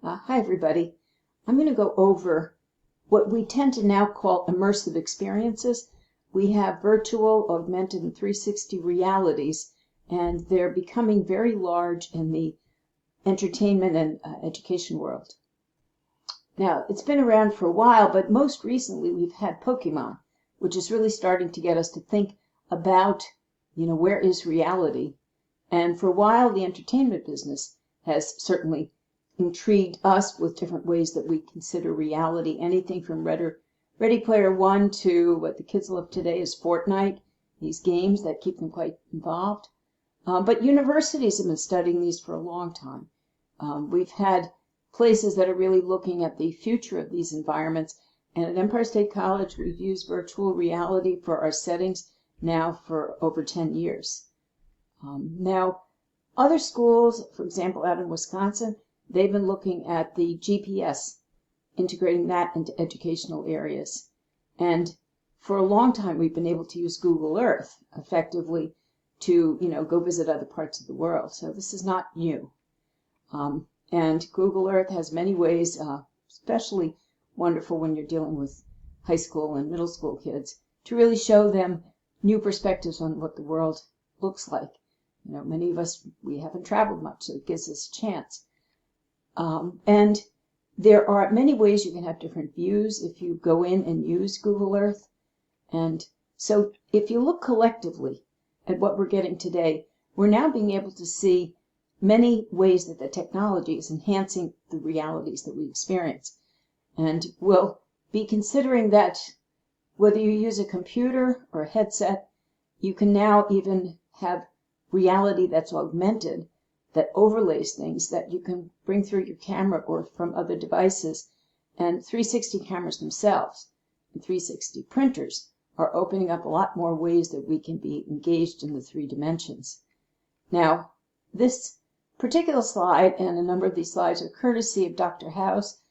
Hi, everybody. I'm going to go over what we tend to now call immersive experiences. We have virtual, augmented, and 360 realities, and they're becoming very large in the entertainment and education world. Now, it's been around for a while, but most recently we've had Pokemon, which is really starting to get us to think about, where is reality? And for a while, the entertainment business has certainly intrigued us with different ways that we consider reality. Anything from Ready Player One to what the kids love today is Fortnite, these games that keep them quite involved. But universities have been studying these for a long time. We've had places that are really looking at the future of these environments. And at Empire State College, we've used virtual reality for our settings now for over 10 years. Now, other schools, for example, out in Wisconsin, they've been looking at the GPS, integrating that into educational areas. And for a long time, we've been able to use Google Earth effectively to, go visit other parts of the world. So this is not new. And Google Earth has many ways, especially wonderful when you're dealing with high school and middle school kids, to really show them new perspectives on what the world looks like. Many of us, we haven't traveled much, so it gives us a chance. And there are many ways you can have different views if you go in and use Google Earth. And so if you look collectively at what we're getting today, we're now being able to see many ways that the technology is enhancing the realities that we experience. And we'll be considering that whether you use a computer or a headset, you can now even have reality that's augmented, that overlays things that you can bring through your camera or from other devices. And 360 cameras themselves and 360 printers are opening up a lot more ways that we can be engaged in the three dimensions. Now, this particular slide and a number of these slides are courtesy of Dr. House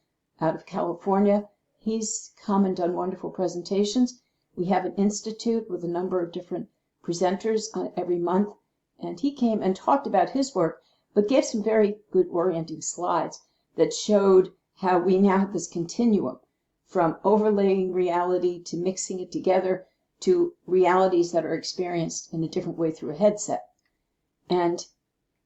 out of California. He's come and done wonderful presentations. We have an institute with a number of different presenters every month, and he came and talked about his work, but gave some very good orienting slides that showed how we now have this continuum from overlaying reality to mixing it together to realities that are experienced in a different way through a headset. And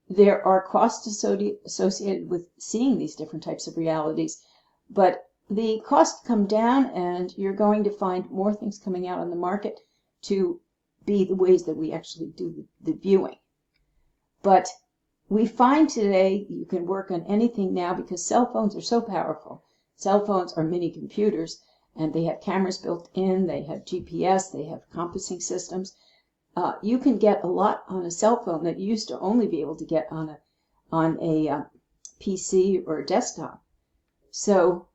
there are costs associated with seeing these different types of realities, but the costs come down and you're going to find more things coming out on the market to be the ways that we actually do the viewing. But we find today you can work on anything now because cell phones are so powerful. Cell phones are mini computers, and they have cameras built in, they have GPS, they have compassing systems. You can get a lot on a cell phone that you used to only be able to get on a PC or a desktop. So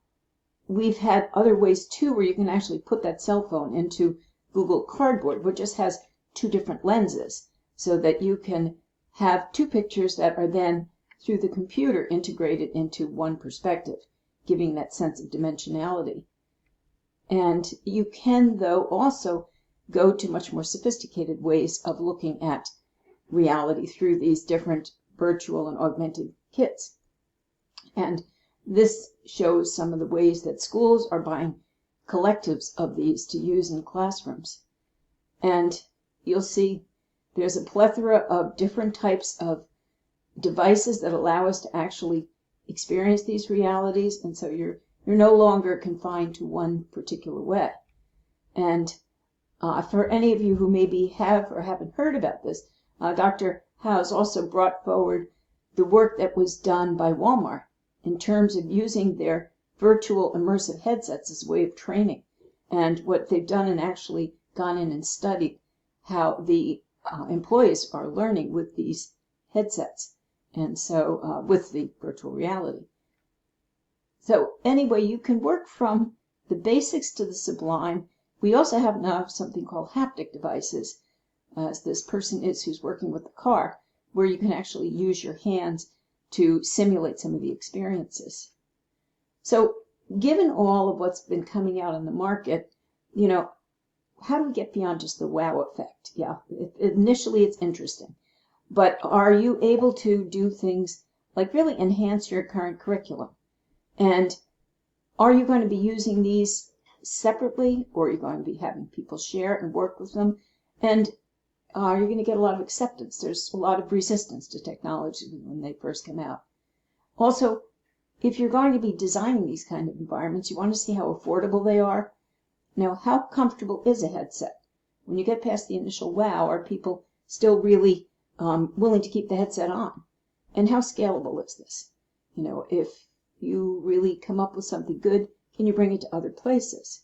we've had other ways too where you can actually put that cell phone into Google Cardboard, which just has two different lenses, so that you can have two pictures that are then through the computer integrated into one perspective, giving that sense of dimensionality. And you can, though, also go to much more sophisticated ways of looking at reality through these different virtual and augmented kits. And this shows some of the ways that schools are buying collectives of these to use in classrooms. And you'll see there's a plethora of different types of devices that allow us to actually experience these realities, and so you're no longer confined to one particular way. And for any of you who maybe have or haven't heard about this, Dr. House also brought forward the work that was done by Walmart in terms of using their virtual immersive headsets as a way of training, and what they've done and actually gone in and studied how the employees are learning with these headsets, and so with the virtual reality. So anyway, you can work from the basics to the sublime. We also have now something called haptic devices, as this person is who's working with the car, where you can actually use your hands to simulate some of the experiences. So given all of what's been coming out on the market, how do we get beyond just the wow effect? Yeah, initially it's interesting, but are you able to do things like really enhance your current curriculum? And are you going to be using these separately, or are you going to be having people share and work with them? And you're going to get a lot of acceptance. There's a lot of resistance to technology when they first come out. Also, if you're going to be designing these kind of environments, you want to see how affordable they are. Now, how comfortable is a headset? When you get past the initial wow, are people still really willing to keep the headset on? And how scalable is this? If you really come up with something good, can you bring it to other places?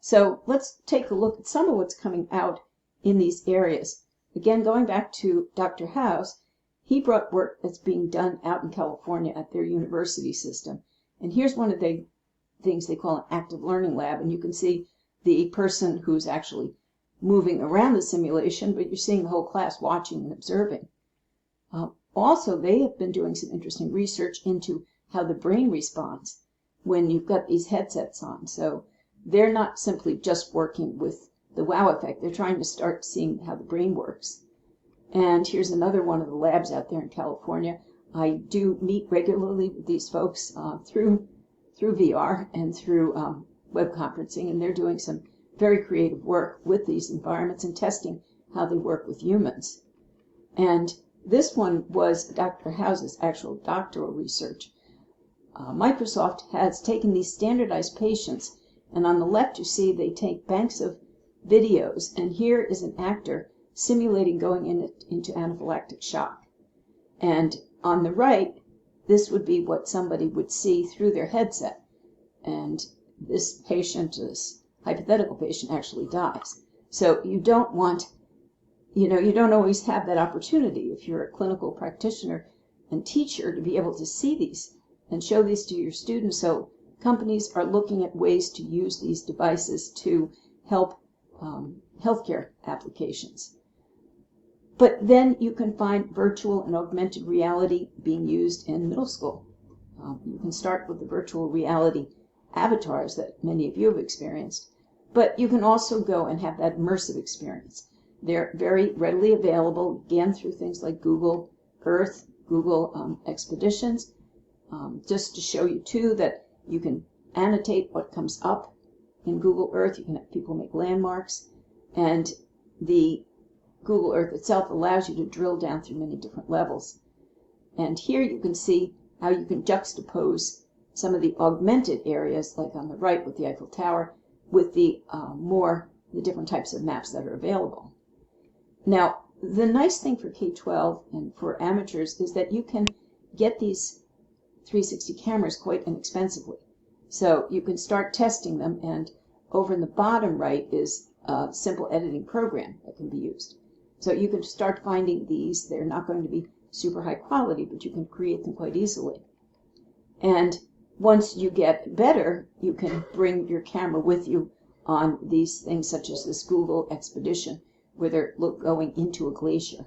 So let's take a look at some of what's coming out in these areas. Again, going back to Dr. House, he brought work that's being done out in California at their university system. And here's one of the things they call an active learning lab. And you can see the person who's actually moving around the simulation, but you're seeing the whole class watching and observing. Also, they have been doing some interesting research into how the brain responds when you've got these headsets on. So they're not simply just working with the wow effect. They're trying to start seeing how the brain works. And here's another one of the labs out there in California. I do meet regularly with these folks through VR and through web conferencing, and they're doing some very creative work with these environments and testing how they work with humans. And this one was Dr. House's actual doctoral research. Microsoft has taken these standardized patients, and on the left you see they take banks of videos, and here is an actor simulating going into anaphylactic shock. And on the right, this would be what somebody would see through their headset. And this patient, this hypothetical patient, actually dies. So you don't want, you don't always have that opportunity if you're a clinical practitioner and teacher to be able to see these and show these to your students. So companies are looking at ways to use these devices to help healthcare applications. But then you can find virtual and augmented reality being used in middle school. You can start with the virtual reality avatars that many of you have experienced, but you can also go and have that immersive experience. They're very readily available, again, through things like Google Earth, Google Expeditions, just to show you, too, that you can annotate what comes up in Google Earth. You can have people make landmarks, and the Google Earth itself allows you to drill down through many different levels. And here you can see how you can juxtapose some of the augmented areas, like on the right with the Eiffel Tower, with the different types of maps that are available. Now, the nice thing for K-12 and for amateurs is that you can get these 360 cameras quite inexpensively. So you can start testing them, and over in the bottom right is a simple editing program that can be used. So you can start finding these. They're not going to be super high quality, but you can create them quite easily. And once you get better, you can bring your camera with you on these things such as this Google Expedition, where they're going into a glacier.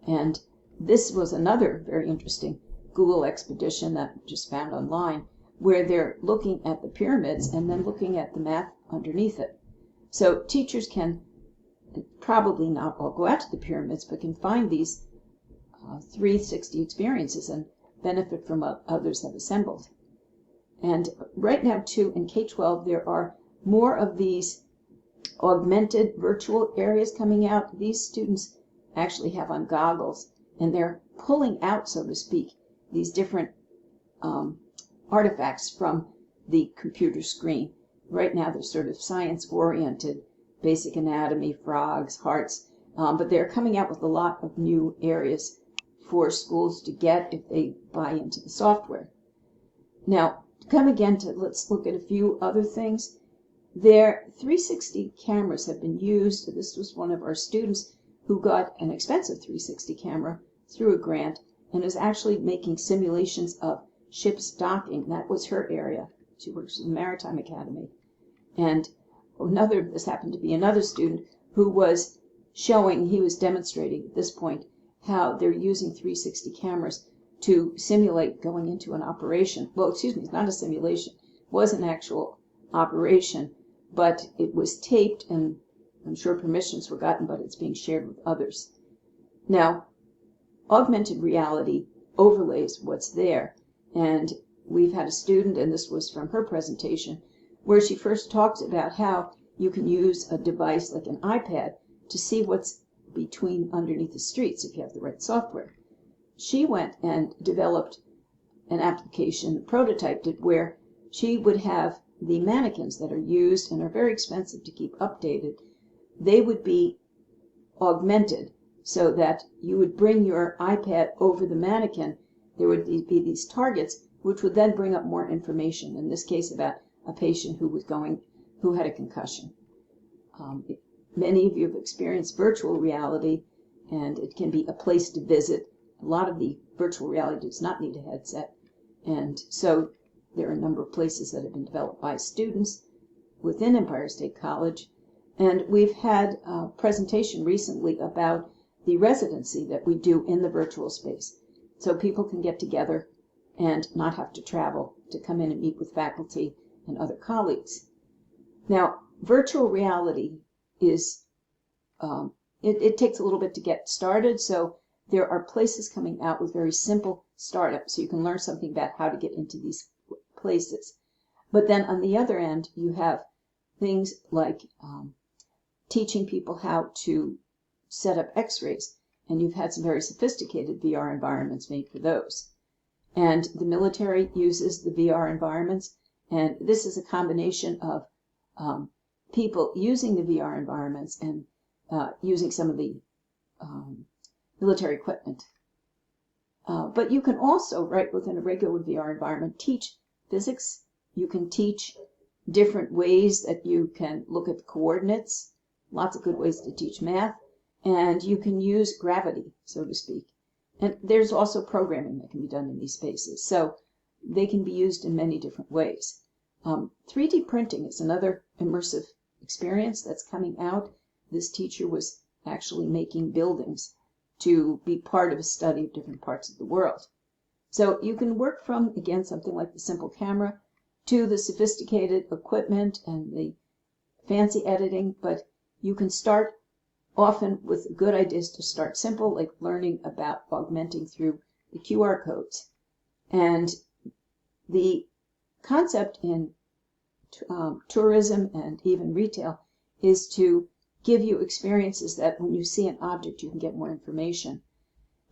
And this was another very interesting Google Expedition that I just found online, where they're looking at the pyramids and then looking at the math underneath it. So teachers can probably not all go out to the pyramids, but can find these 360 experiences and benefit from what others have assembled. And right now, too, in K-12, there are more of these augmented virtual areas coming out. These students actually have on goggles, and they're pulling out, so to speak, these different artifacts from the computer screen. Right now, they're sort of science-oriented, basic anatomy, frogs, hearts, but they're coming out with a lot of new areas for schools to get if they buy into the software. Now, to come again to, let's look at a few other things. Their 360 cameras have been used. This was one of our students who got an expensive 360 camera through a grant and is actually making simulations of ships docking. That was her area. She works in the Maritime Academy. And this happened to be another student who was he was demonstrating at this point how they're using 360 cameras to simulate going into an operation. Well, excuse me, it's not a simulation. It was an actual operation, but it was taped, and I'm sure permissions were gotten, but it's being shared with others. Now, augmented reality overlays what's there, and we've had a student, and this was from her presentation, where she first talks about how you can use a device like an iPad to see what's underneath the streets if you have the right software. She went and developed an application, prototyped it, where she would have the mannequins that are used and are very expensive to keep updated. They would be augmented so that you would bring your iPad over the mannequin. There would be these targets, which would then bring up more information, in this case about a patient who had a concussion. Many of you have experienced virtual reality, and it can be a place to visit. A lot of the virtual reality does not need a headset, and so there are a number of places that have been developed by students within Empire State College. And we've had a presentation recently about the residency that we do in the virtual space, so people can get together and not have to travel to come in and meet with faculty and other colleagues. Now, virtual reality is, it takes a little bit to get started, so there are places coming out with very simple startups, so you can learn something about how to get into these places. But then on the other end, you have things like teaching people how to set up x-rays, and you've had some very sophisticated VR environments made for those. And the military uses the VR environments, and this is a combination of people using the VR environments and using some of the military equipment. But you can also, right within a regular VR environment, teach physics. You can teach different ways that you can look at the coordinates, lots of good ways to teach math, and you can use gravity, so to speak. And there's also programming that can be done in these spaces, so they can be used in many different ways. 3D printing is another immersive experience that's coming out. This teacher was actually making buildings to be part of a study of different parts of the world. So you can work from, again, something like the simple camera to the sophisticated equipment and the fancy editing, but you can start often with good ideas to start simple, like learning about augmenting through the QR codes. And the concept in tourism and even retail is to give you experiences that when you see an object, you can get more information.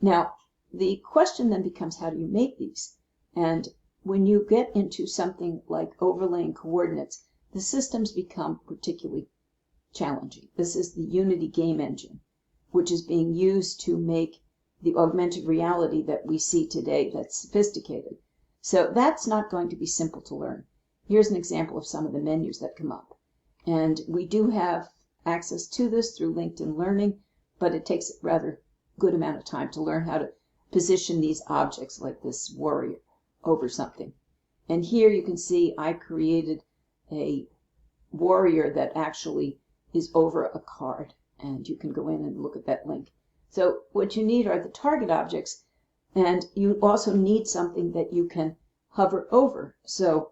Now, the question then becomes, how do you make these? And when you get into something like overlaying coordinates, the systems become particularly challenging. This is the Unity game engine, which is being used to make the augmented reality that we see today that's sophisticated. So that's not going to be simple to learn. Here's an example of some of the menus that come up. And we do have access to this through LinkedIn Learning, but it takes a rather good amount of time to learn how to position these objects like this warrior over something. And here you can see I created a warrior that actually is over a card, and you can go in and look at that link. So what you need are the target objects, and you also need something that you can hover over. So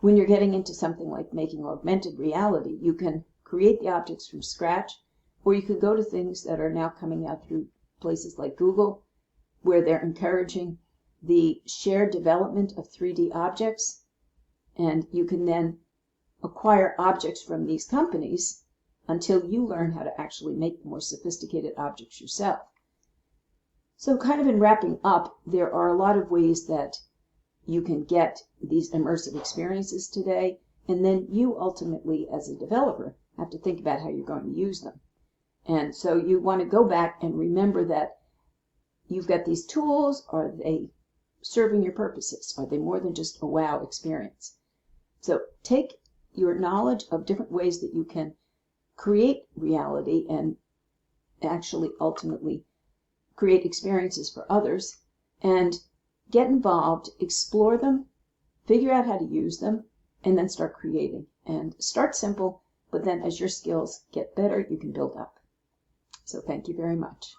when you're getting into something like making augmented reality, you can create the objects from scratch, or you could go to things that are now coming out through places like Google, where they're encouraging the shared development of 3D objects, and you can then acquire objects from these companies until you learn how to actually make more sophisticated objects yourself. So kind of in wrapping up, there are a lot of ways that you can get these immersive experiences today, and then you ultimately, as a developer, have to think about how you're going to use them. And so you want to go back and remember that you've got these tools. Are they serving your purposes? Are they more than just a wow experience? So take your knowledge of different ways that you can create reality and actually ultimately create experiences for others, and get involved, explore them, figure out how to use them, and then start creating. And start simple, but then as your skills get better, you can build up. So thank you very much.